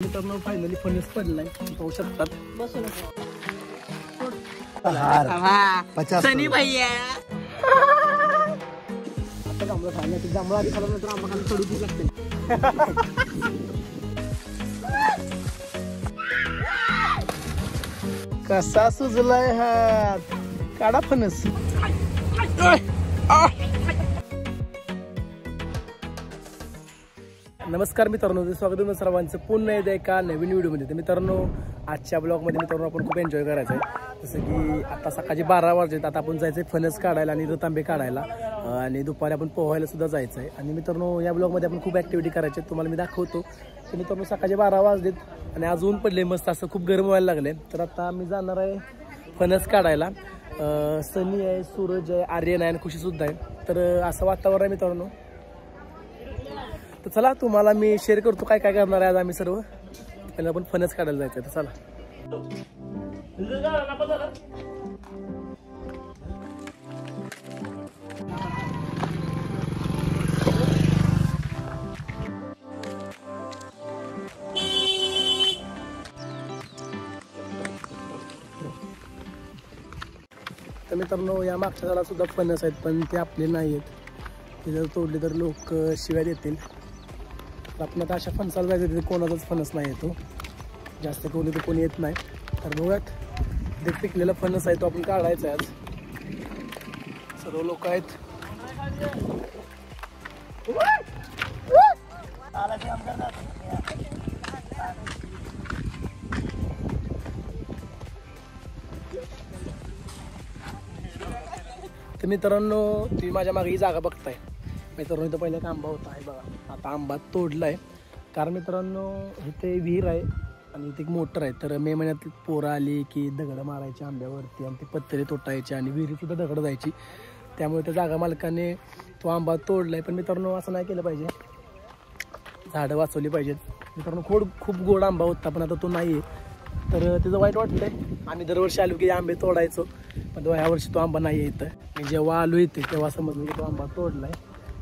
मित्रांनो फायनली फणस पडलाय, पाहू शकतात. सनी भैया आता जांभळं खायला जांभळं आधी खाला नंतर आंबा खाली चढू देऊ लागते. कसा सुजलाय हात, काढा फणस. नमस्कार मित्रांनो, स्वागत आहे सर्वांचं पुन्हा एकदा एका नवीन व्हिडिओमध्ये. तर मित्रांनो, आजच्या ब्लॉगमध्ये मित्रांनो आपण खूप एन्जॉय करायचं आहे. जसं की आता सकाळचे 12 वाजलेत, आता आपण जायचं आहे फणस काढायला आणि रतांबे काढायला, आणि दुपारी आपण पोहायला सुद्धा जायचं आहे. आणि मित्रांनो, या ब्लॉगमध्ये आपण खूप ॲक्टिव्हिटी करायची आहेत, तुम्हाला मी दाखवतो. तर मित्रांनो, सकाळचे 12 वाजलेत आणि आज ऊन पडले मस्त, असं खूप गरम व्हायला लागले. तर आता मी जाणार आहे फणस काढायला. सनी आहे, सूरज आहे, आर्यन आहे आणि खुशीसुद्धा आहे. तर असं वातावरण आहे मित्रांनो. तर चला, तुम्हाला मी शेअर करतो काय काय करणार आहे आज आम्ही सर्व. पहिला आपण फणस काढायला जायचं आहे. तर चला. तर मित्रांनो, या मागच्या झाडात सुद्धा फणस आहेत, पण ते आपले नाही आहेत. ते जर तोडले तर लोक शिव्या देतील. आपण आता अशा फणसाला जायचं, तिथे कोणाचाच फणस नाही येतो जास्त, कोणी तर कोणी येत नाही. तर बघूयात, ते पिकलेला फणस आहे तो आपण काढायचा आहे आज. सर्व लोक आहेत. तर मित्रांनो, तुम्ही माझ्या मागे ही जागा बघताय. मित्रांनो, इथं पहिला एक आंबा होता आहे बघा, आता आंबा तोडलाय. कारण मित्रांनो, इथे विहीर आहे आणि इथे एक मोटर आहे. तर मे महिन्यात पोरं आली की दगडं मारायची आंब्यावरती आणि ते पत्रे तुटायचे आणि विहिरीसुद्धा दगडं जायची. त्यामुळे त्या जागा मालकाने तो आंबा तोडलाय. पण मित्रांनो, असं नाही केलं पाहिजे, झाडं वाचवली पाहिजेत. मित्रांनो, खूप गोड आंबा होता, पण आता तो नाही आहे. तर त्याचं वाईट वाटतंय. आम्ही दरवर्षी आलो की आंबे तोडायचो, पण ह्या वर्षी तो आंबा नाही येतं. मी जेव्हा आलो इथे तेव्हा समजलं की तो आंबा तोडलाय.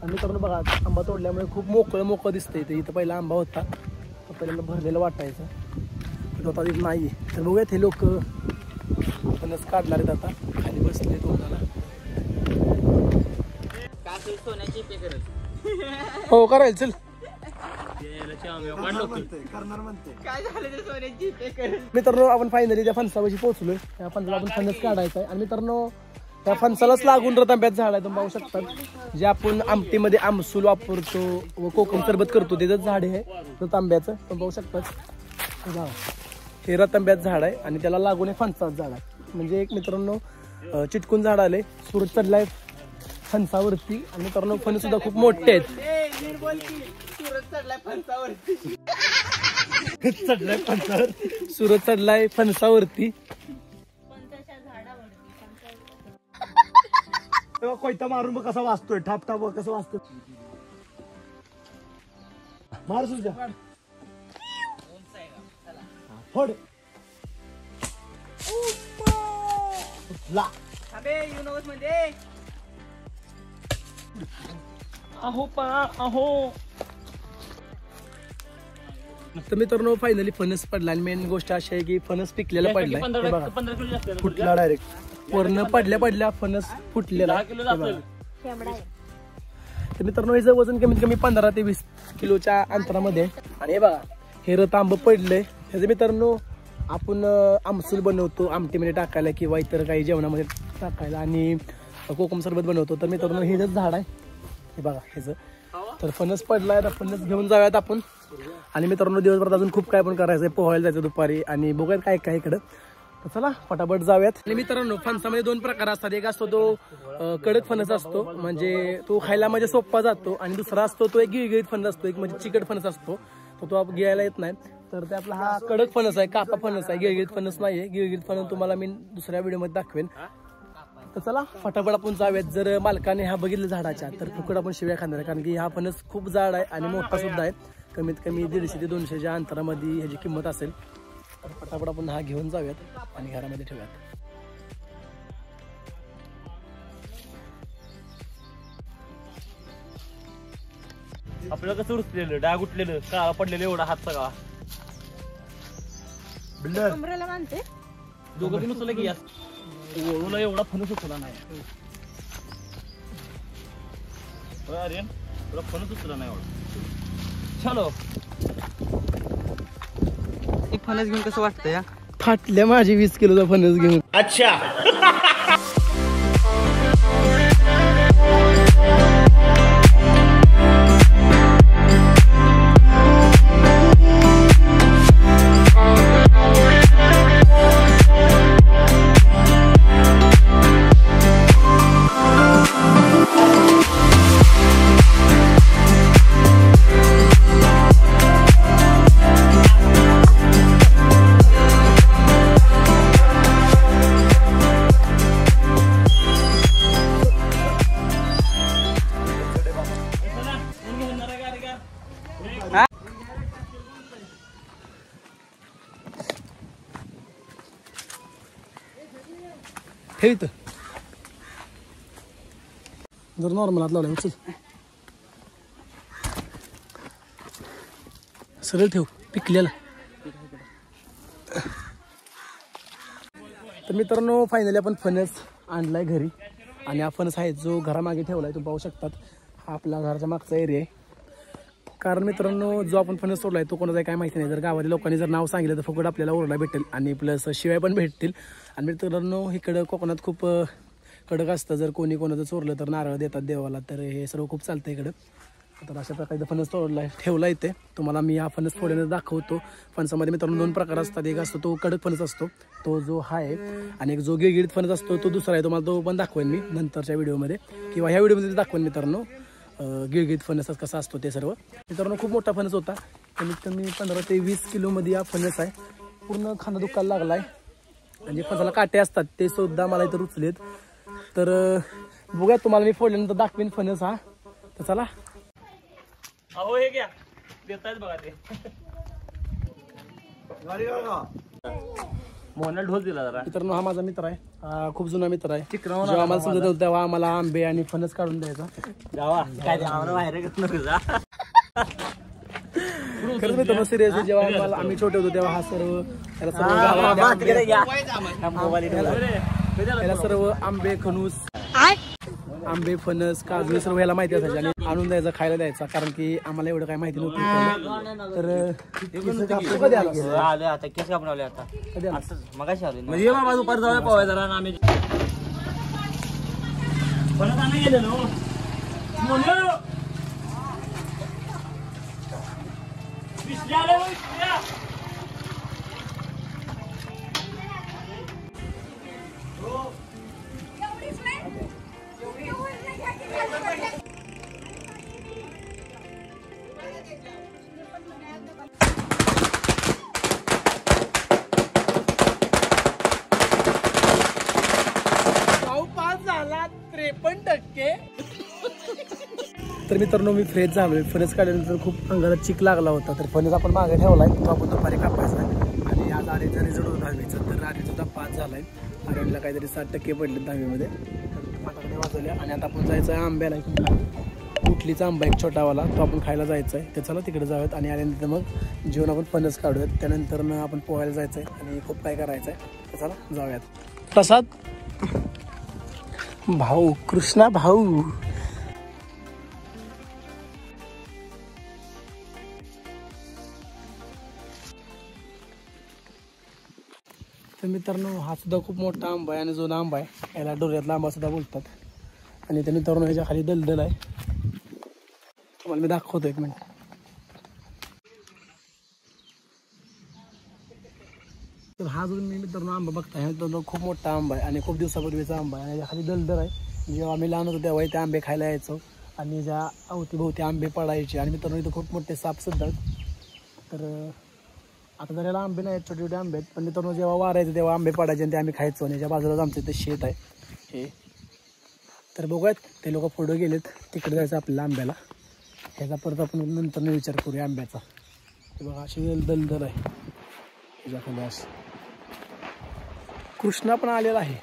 आणि मित्रांनो बघा, आंबा तोडल्यामुळे खूप मोकळं दिसतंय. इथं पहिला आंबा होता, तो पहिल्यांदा भरलेलं वाटायचं, तो आता तिथं नाही आहे. तर बघूयात, हे लोक फणस काढणार आहेत. आता खाली बसले तोडायला. हो, करायला चल. मित्रांनो, आपण फायनली त्या फणसापाशी पोहोचलोय. त्या फणसाला आपण फणस काढायचा आहे. आणि मित्रांनो, त्या फणसालाच लागून रतांब्यात झाड आहे, तुम्ही पाहू शकतात. जे आपण आमटीमध्ये आमसूल वापरतो व कोकम सरबत करतो, त्याचंच झाड आहे रतांब्याचं, तुम्ही पाहू शकतात. हे रतांब्याचं झाड आहे आणि त्याला लागून हे फणसाचं झाड आहे. म्हणजे एक मित्रांनो, चिटकून झाड आले. सूरज चढलाय फणसावरती. आणि मित्रांनो, फणस सुद्धा खूप मोठे आहेत. सूरज चढलाय फणसावरती. कोयता मारून बघ कसा वाचतोय, ठाप ठाप कसं वाचतोय. मार सुद्धा फोड. तर मित्रांनो, फायनली फणस पडला. आणि मेन गोष्ट अशी आहे की फणस पिकलेला पडलाय. फुटला डायरेक्ट, वरनं पडल्या फणस फुटलेला. तर मित्रांनो, याचं वजन कमीत कमी 15 ते 20 किलोच्या अंतरामध्ये. आणि हे बघा, हे रतांब पडलंय. ह्याचं मित्रांनो, आपण आमसूल बनवतो आमटीमध्ये टाकायला किंवा इतर काही जेवणामध्ये टाकायला, आणि कोकम सरबत बनवतो. तर मित्रांनो, हेच झाड आहे, हे बघा ह्याचं. तर फणस पडलाय, तर फणस घेऊन जाऊयात आपण. आणि मित्रांनो, दिवसभरात अजून खूप काय पण करायचंय, पोहायला जायचं दुपारी, आणि बघूयात काय काय इकडं. तर चला फटाफट जाऊयात. आणि मित्रांनो, फणसामध्ये 2 प्रकार असतात. एक असतो तो कडक फणस असतो, म्हणजे तो खायला म्हणजे सोपा जातो. आणि दुसरा असतो तो एक गिळगिळीत फणस असतो, एक म्हणजे चिकट फणस असतो, तो घ्यायला येत नाही. तर ते आपला हा कडक फणस आहे, कापा फणस आहे, गिळगिळीत फणस नाही आहे. गिळगिळीत फणस तुम्हाला मी दुसऱ्या व्हिडिओमध्ये दाखवेन. तर चला फटाफट आपण जाऊयात. जर मालकाने हा बघितलं झाडाच्या, तर फुकट आपण शिव्या खाणार आहे. कारण की हा फणस खूप जाड आहे आणि मोठा सुद्धा आहे. कमीत कमी 150 ते 200च्या अंतरामध्ये ह्याची किंमत असेल. तर फटाफट आपण हा घेऊन जाऊयात आणि घरामध्ये ठेवूयात. आपलं कसं उरलेलं डाग उठलेलं काळा पडलेलं एवढा हात सगळा बिल्डर कमरेला बांधते दोघं बी नुसतं की ओळूला एवढा फणस उचला नाही आर्यन तुला फणस उचला नाही एवढा चलो फणस घेऊन कसं वाटतं या फाटल्या माझी 20 किलोचा फणस घेऊन. अच्छा ठेव इथं जर नॉर्मल हात लावला उचल सरळ ठेव पिकलेला. तर मित्रांनो फायनली आपण फणस आणलाय घरी आणि हा फणस आहे जो घरामागे ठेवलाय तुम्ही पाहू शकतात. हा आपला घराच्या मागचा एरिया आहे. कारण मित्रांनो जो आपण फणस सोडलाय तो कोणाचा काय माहिती नाही. जर गावातील लोकांनी जर नाव सांगितलं तर फुकट आपल्याला ओरडा भेटेल आणि प्लस शिवाय पण भेटतील. आणि मित्रांनो इकडं कोकणात खूप कडक असतं. जर कोणी कोणाचं चोरलं तर नारळ देतात देवाला. तर हे सर्व खूप चालतं इकडं. तर अशा प्रकारे फणस तोडलाय ठेवला इथे. तुम्हाला मी हा फणस फोडण्याचं दाखवतो. फणसामध्ये मित्रांनो 2 प्रकार असतात. एक असतो तो कडक फणस असतो तो जो आहे आणि एक जो गिळगिळीत फणस असतो तो दुसरा आहे. तुम्हाला तो पण दाखवेन मी नंतरच्या व्हिडिओमध्ये किंवा ह्या व्हिडिओमध्ये दाखवेन मित्रांनो गिळगिळीत फणस कसा असतो ते सर्व. मित्रांनो खूप मोठा फणस होता. कमीत कमी 15 ते 20 किलोमध्ये हा फणस आहे. पूर्ण खांदा दुखायला लागलाय आणि फणसाला काटे असतात ते सुद्धा मला इथं रुचलेत. तर बघूया तुम्हाला मी फोडल्यानंतर दाखवेन फणस हा. तर चला अहो हे घ्या देतायच बघा ते मोहनला ढोल दिला जरा. मित्रांनो हा माझा मित्र आहे. खूप जुना मित्र आहे. जेव्हा आम्हाला समजत होतं तेव्हा आम्हाला आंबे आणि फणस काढून द्यायचा. काय आम्हाला बाहेर नको जा. खरंच मित्रांनो सिरियस जेव्हा आम्ही छोटे होतो तेव्हा हा सर्व त्याला सर्व आंबे खणूस आंबे फणस काजू सर्व याला माहिती असायचे आणि आणून द्यायचा खायला द्यायचा. कारण की आम्हाला एवढं काही माहिती नव्हतं. तर कधी आला आता केस कापले आता कधी आला मगाशी आलो म्हणजे बाबा दुपार जाऊया पावाय जरा आम्ही फणस आणायला गेलेलो. तर मित्रांनो मी फ्रेश झालोय. फणस काढल्यानंतर खूप अंगाला चिक लागला होता. तर फणस आपण मागे ठेवलाय तो आपण दुपारी कापायचा आणि आज आर्यनचा रिझल्ट होता 10वीचा. तर आर्यन सुद्धा पास झालाय. आर्यनला काहीतरी 60% पडले 10वीमध्ये. फटाकडे वाजवल्या आणि आता आपण जायचं आहे आंब्याला. कुठलीचा आंबा एक छोटावाला तो आपण खायला जायचा आहे. तर चला तिकडे जाऊयात आणि आर्यन तिथं मग जेवण आपण फणस काढूयात. त्यानंतर आपण पोहायला जायचं आहे आणि खूप काय करायचं आहे. तर चला जाऊयात. प्रसाद भाऊ कृष्णा भाऊ. तर मित्रांनो हा सुद्धा खूप मोठा आंबा आहे आणि जुना आंबा आहे. याला डोऱ्यातला आंबा सुद्धा बोलतात. आणि त्या मित्रांनो ह्याच्या खाली दलदल आहे. तुम्हाला मी दाखवतो एक मिनिट. तर हा जो मी मित्रांनो आंबा बघताय मित्रांनो खूप मोठा आंबा आहे आणि खूप दिवसापूर्वीचा आंबा आहे. आणि याच्या खाली दलदल आहे. जेव्हा आम्ही लहान होतो तेव्हा इथे आंबे खायला यायचो आणि ज्या अवतीभोवती आंबे पडायचे. आणि मित्रांनो इथं खूप मोठे साप सुद्धा आहेत. तर आता तर याला आंबे नाही छोटे छोटे आंबे आहेत. पण मित्रांनो जेव्हा वारायचं तेव्हा आंबे पडायचे आणि ते आम्ही खायचो. आणि याच्या बाजूलाच आमचं इथं शेत आहे हे. तर बघूयात ते लोक पुढं गेलेत तिकडे जायचं आपल्याला आंब्याला. ह्याचा परत आपण नंतर विचार करूया आंब्याचा. बघा अशी दलदल आहे ह्याच्याखाली असं. कृष्णा पण आलेला आहे.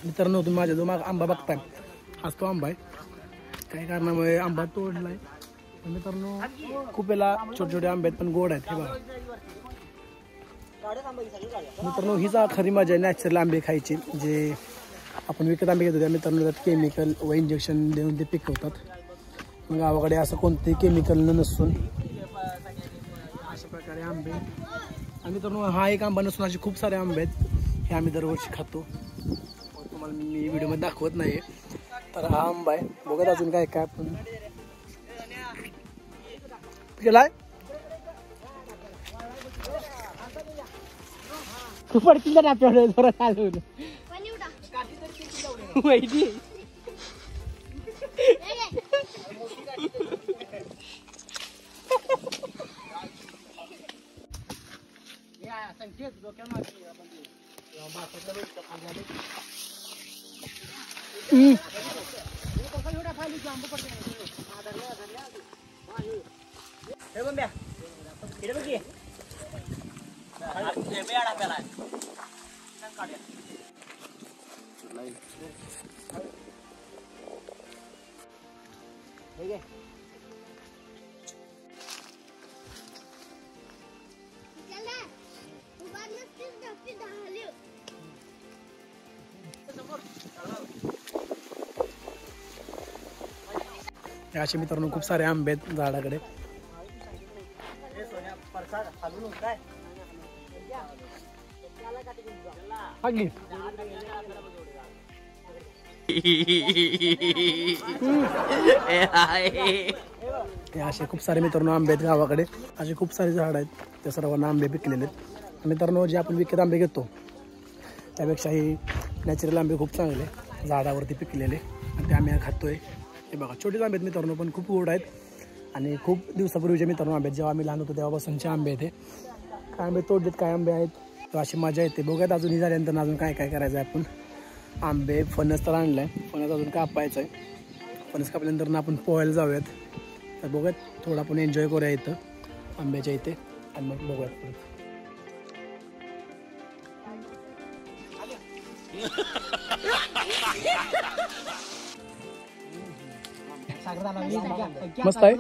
मित्रांनो तुम्ही माझ्या जो आंबा बघताय हाच तो आंबा आहे. काही कारणामुळे आंबा तोडलाय. मित्रांनो खूप याला छोटे छोटे आंबे आहेत पण गोड आहेत. हे बघा मित्रांनो हीच खरी मजा आहे नॅचरल आंबे खायची. जे आपण विकत आंबे घेतो त्या मित्रांनो त्यात केमिकल व इंजेक्शन देऊन ते पिकवतात. गावाकडे असं कोणतेही केमिकल नसून अशा प्रकारे आंबे. आणि मित्रांनो हा एक आंबा नसून असे खूप सारे आंबे आहेत. हे आम्ही दरवर्षी खातो. तुम्हाला मी व्हिडिओमध्ये दाखवत नाही. तर हा आंबा आहे. बघत अजून काय काय आपण केलाय. पडतील ना आपल्याला जोरात आलो वैदी. असे मित्रांनो खूप सारे आंबे आहेत झाडाकडे. असे खूप सारे मित्रांनो आंबे आहेत गावाकडे. असे खूप सारे झाड आहेत. त्या सर्वांना आंबे पिकलेले आहेत. मित्रांनो जे आपण विकत आंबे घेतो त्यापेक्षा हे नॅचरल आंबे खूप चांगले झाडावरती पिकलेले आणि ते आम्ही खातोय. हे बघा छोटेच आंबे आहेत मित्रांनो पण खूप गोड आहेत. आणि खूप दिवसापूर्वीचे मित्रांनो आंबे जेव्हा आम्ही लहान होतो तेव्हापासूनचे आंबे आहेत. काय आंबे तोडलेत काय आंबे आहेत तर अशी मजा येते. बघत अजूनही झाल्यानंतर अजून काय काय करायचं आहे. आपण आंबे फणस तर आणलाय. फणस अजून कापायचं आहे. फणस कापल्यानंतर आपण पोहायला जाऊयात. तर बघत थोडं आपण एन्जॉय करूया इथं आंब्याच्या इथे आणि मग बघूयात परत. मस्त आहे.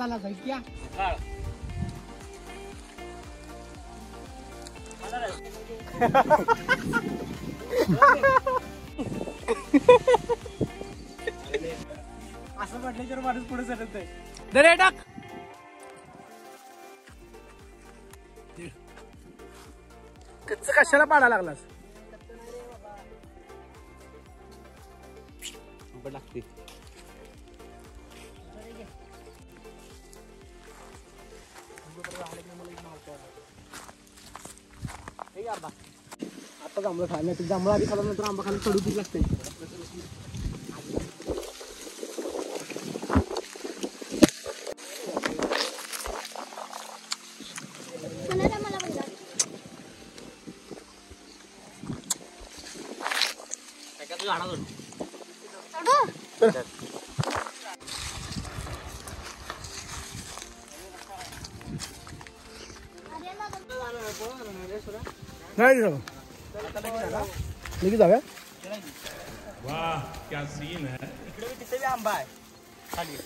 असं म्हटल्याशिवाय माणूस पुढे सरत नाही. दरे टाक कच्च कशाला पाडा लागलास. लागते आता जांभळं खायला नाही. जांभळं आधी खाल्यानंतर आंबा खायला कडूच लागते. नाही लगेच जाऊया. वाह क्या सीन है. इकडे तिथे बी आंबा आहे खाली.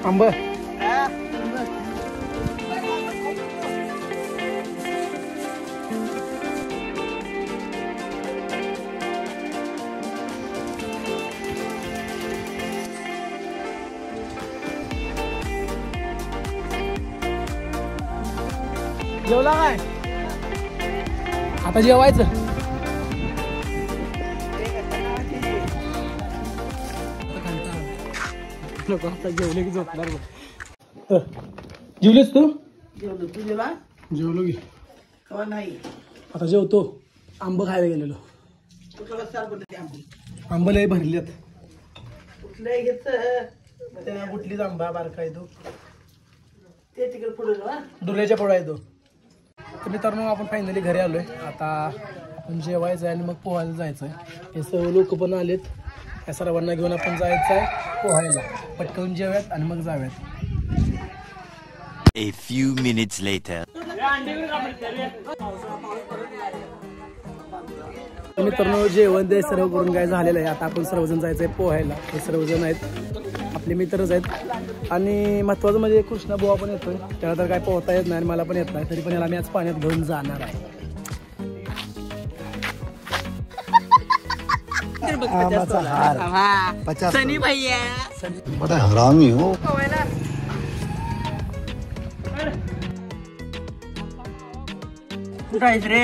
आंबा जेवला काय आता जेवायचं. नको आता जेवले की झोपणार. जेवलीस तू. जेवलो तू जेवा जेवलो की कवा नाही. आता जेवतो. आंबा खायला गेलेलो. तुला सार बोलते आंबे आंबा लय भरलेत. कुठलंही घेतलं त्याला कुठलीच आंबा बारका येतो ते तिकडे पुढे डोल्याच्या पोळा येतो. तर मित्रांनो आपण फायनली घरी आलोय. आता आपण जेवायचं आहे आणि मग पोहायला जायचं आहे. हे सर्व लोक पण आलेत. या सर्वांना घेऊन आपण जायचं आहे पोहायला. पटकन जेवायत आणि मग जाऊयात. A few minutes later. मित्रांनो जेवण ते सर्व करून काय झालेलं आहे. आता आपण सर्वजण जायचं आहे पोहायला. हे सर्वजण आहेत आपले मित्रच आहेत. आणि महत्त्वाचं म्हणजे कृष्णा बुवा पण येतोय. त्याला तर काय पोहता येत नाही आणि मला पण येत नाही. तरी पण याला मी आज पाण्यात घेऊन जाणार आहे. सनी भैया बड़ा हरामी हो. कुठं आहेस रे?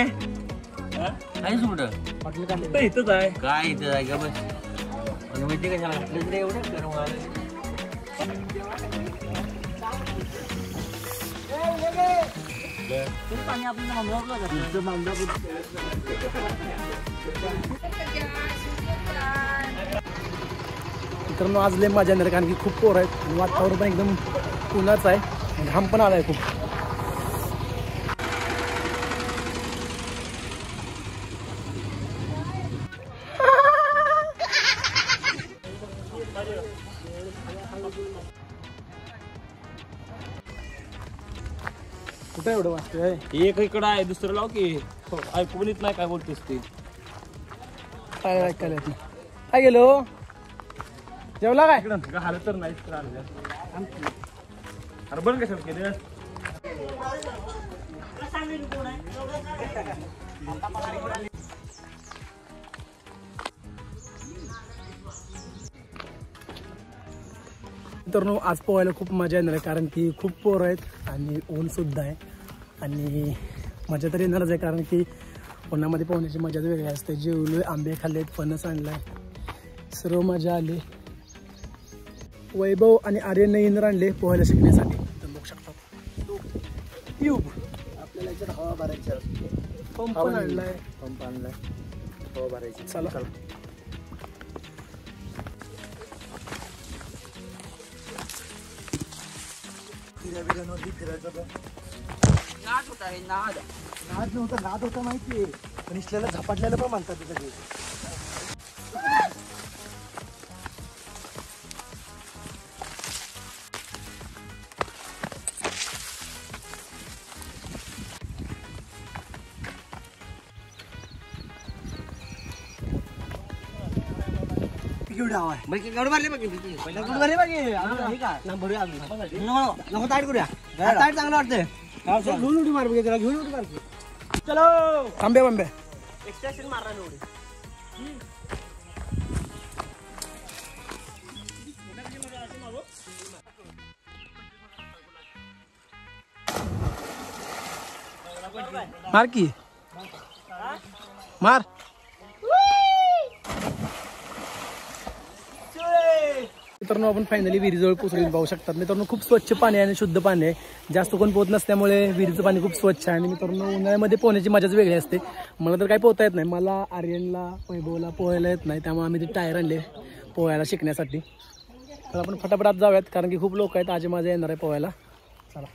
आहेस कुठं? इथंच आहे. काय इथं आहे का बस? माहिती कशाला घातलं रे एवढं गरम व्हायला? पाणी आपण मित्रांनो आज लय मजा येणार कारण की खूप पोर आहेत आणि वातावरण पण एकदम उन्हाचं आहे. घाम पण आलाय खूप. कुठं एवढं वाटतंय? एक इकडं आहे दुसरं लाव की ऐकून येत नाही काय बोलतेस ते. काय ऐकायला येत नाही. काय गेलो जेवला काय? इकडं हाल तर नाहीच तर आलं. अरे बरं कशाला केलं? मित्रांनो आज पोहायला खूप मजा येणार आहे कारण की खूप पोरं आहेत आणि ऊन सुद्धा आहे. आणि मजा तर येणारच आहे कारण की उन्हामध्ये पोहण्याची मजाच वेगळी असते. जेवलोय, आंबे खाल्लेत, फणस आणलाय, सर्व मजा आली. वैभव आणि आर्यन इंद्र आणले पोहायला शिकण्यासाठी. बघू शकता ट्यूब आपल्याला इथं हवा भरायची असते. पंप पण आणलाय. पंप आणलाय हवा भरायची. चला नाद होता हे नाद. नाद नव्हता, नाद होता माहितीये पण इसल्याला झपाटल्याला पण म्हणतात तिथं. भरले बघ भरले बघ नको ताईट करूया. ताईट चांगलं वाटतंय. घेऊन उडी मार बघ त्याला. घेऊन उडी मार. चलो आंबे बांबे एक्सटेन्शन मारला उडी. मार की मार. मित्रांनो आपण फायनली विहिरीजवळ पोहोचलो. पाहू शकतात मित्रांनो खूप स्वच्छ पाणी आहे आणि शुद्ध पाणी आहे. जास्त कोण पोहत नसल्यामुळे विहिरीचं पाणी खूप स्वच्छ आहे. आणि मित्रांनो उन्हाळ्यामध्ये पोहण्याची मजाच वेगळी असते. मला तर काही पोहता येत नाही. मला आर्यनला वैभवला पोहायला येत नाही त्यामुळे आम्ही ते टायर आणले पोहायला शिकण्यासाठी. तर आपण फटाफट जाऊयात कारण की खूप लोक आहेत. आज माझ्या येणार आहे पोहायला. चला.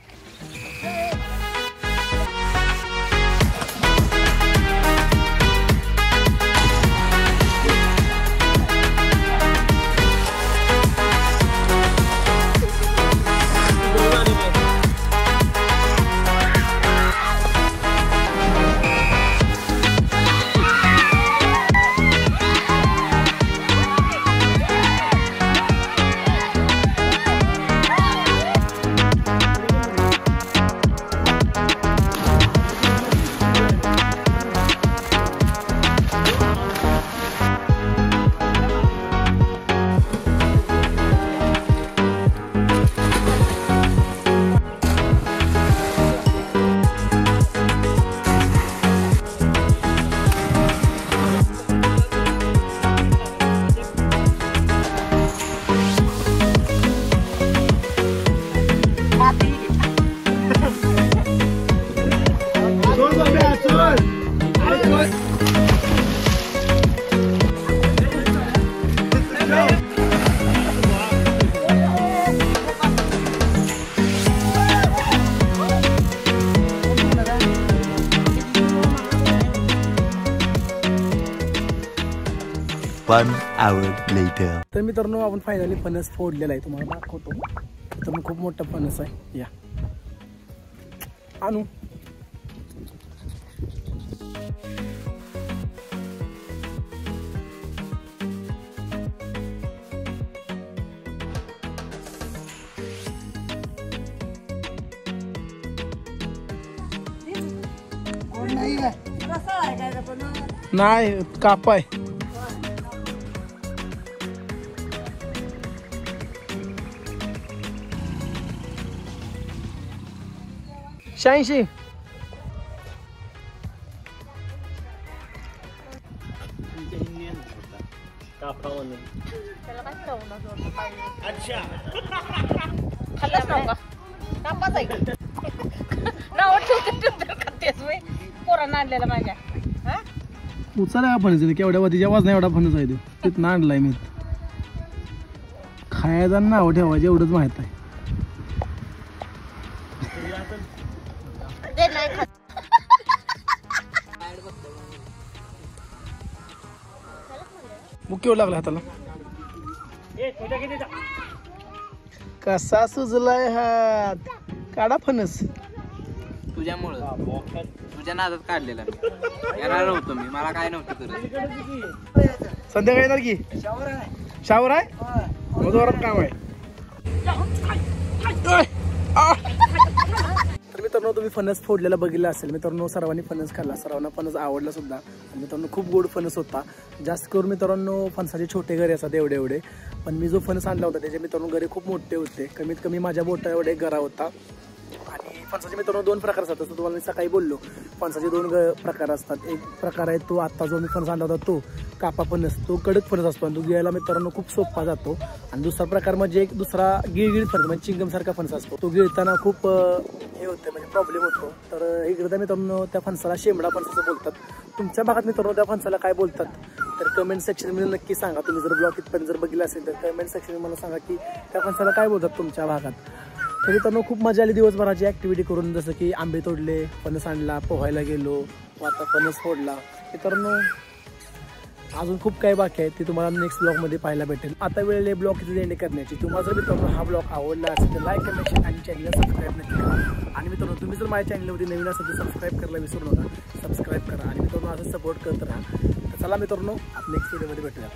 1 hour later. तर मित्रांनो आपण फायनली फणस फोडलेला आहे, तुम्हाला दाखवतो. तर खूप मोठा फणस आहे. या आणू. नाही कापाय. शहाऐंशी. आणलेला माझ्या उचला फणस केवढ्या वतीच्या वाजण्या एवढा फणस आहे. तिथं आणलाय मी. खायचा नाव ठेवायचं एवढंच माहित आहे. मुख्य लागला हाताला. कसा सुजलाय हात. काढा फणस. तुझ्यामुळं तुझ्या नादात काढलेला येणार नव्हतो मी. मला काय नव्हतं करत. संध्याकाळी येणार की. शावर आहे मग जोरात काम आहे. तर मित्रांनो तुम्ही फणस फोडलेला बघितला असेल. मित्रांनो सर्वांनी फणस खाल्ला, सर्वांना फणस आवडला सुद्धा. आणि मित्रांनो खूप गोड फणस होता. जास्त करून मित्रांनो फणसाचे छोटे घरे असतात एवढे एवढे, पण मी जो फणस आणला होता त्याचे मित्रांनो घरे खूप मोठे होते. कमीत कमी माझ्या बोटा एवढे गरा होता. आणि फणसाचे मित्रांनो 2 प्रकार असतात. तसं तुम्हाला मी सकाळी बोललो. फणसाचे 2 प्रकार असतात. एक प्रकार आहे तो आत्ता जो मी फणस आणला होता तो कापा फणस, तो कडक फणस असतो आणि तो गिळायला मित्रांनो खूप सोपा जातो. आणि दुसरा प्रकार म्हणजे एक दुसरा गिळगिळ फणस म्हणजे चिंगमसारखा फणस असतो. तो गिळताना खूप हे होतं म्हणजे प्रॉब्लेम होतो. तर इकडे मित्रांनो त्या फणसाला शेंबडा फणस असं बोलतात. तुमच्या भागात मित्रांनो त्या फणसाला काय बोलतात तर कमेंट सेक्शनमध्ये नक्की सांगा. तुम्ही जर ब्लॉग इथपर्यंत जर बघितला असेल तर कमेंट सेक्शनमध्ये मला सांगा की त्या फणसाला काय बोलतात तुमच्या भागात. तर मित्रांनो खूप मजा आली दिवसभराची ॲक्टिव्हिटी करून. जसं की आंबे तोडले, फणस आणला, पोहायला गेलो, आता फणस फोडला. मित्रांनो अजून खूप काही बाकी आहे ते तुम्हाला नेक्स्ट ब्लॉगमध्ये पाहायला भेटेल. आता वेळ ब्लॉग इथे एंड करण्याची. तुम्हाला जर मित्रांनो हा ब्लॉग आवडला असेल तर लाईक कमेंट शेअर आणि चॅनलला सबस्क्राईब नक्की करा. आणि मित्रांनो तुम्ही जर माझ्या चॅनलवरती नवीन असेल तर सबस्क्राईब करायला विसरू नका. सबस्क्राईब करा आणि मित्रांनो असं सपोर्ट करत राहा. तर चला मित्रांनो नेक्स्ट व्हिडिओमध्ये भेटूया.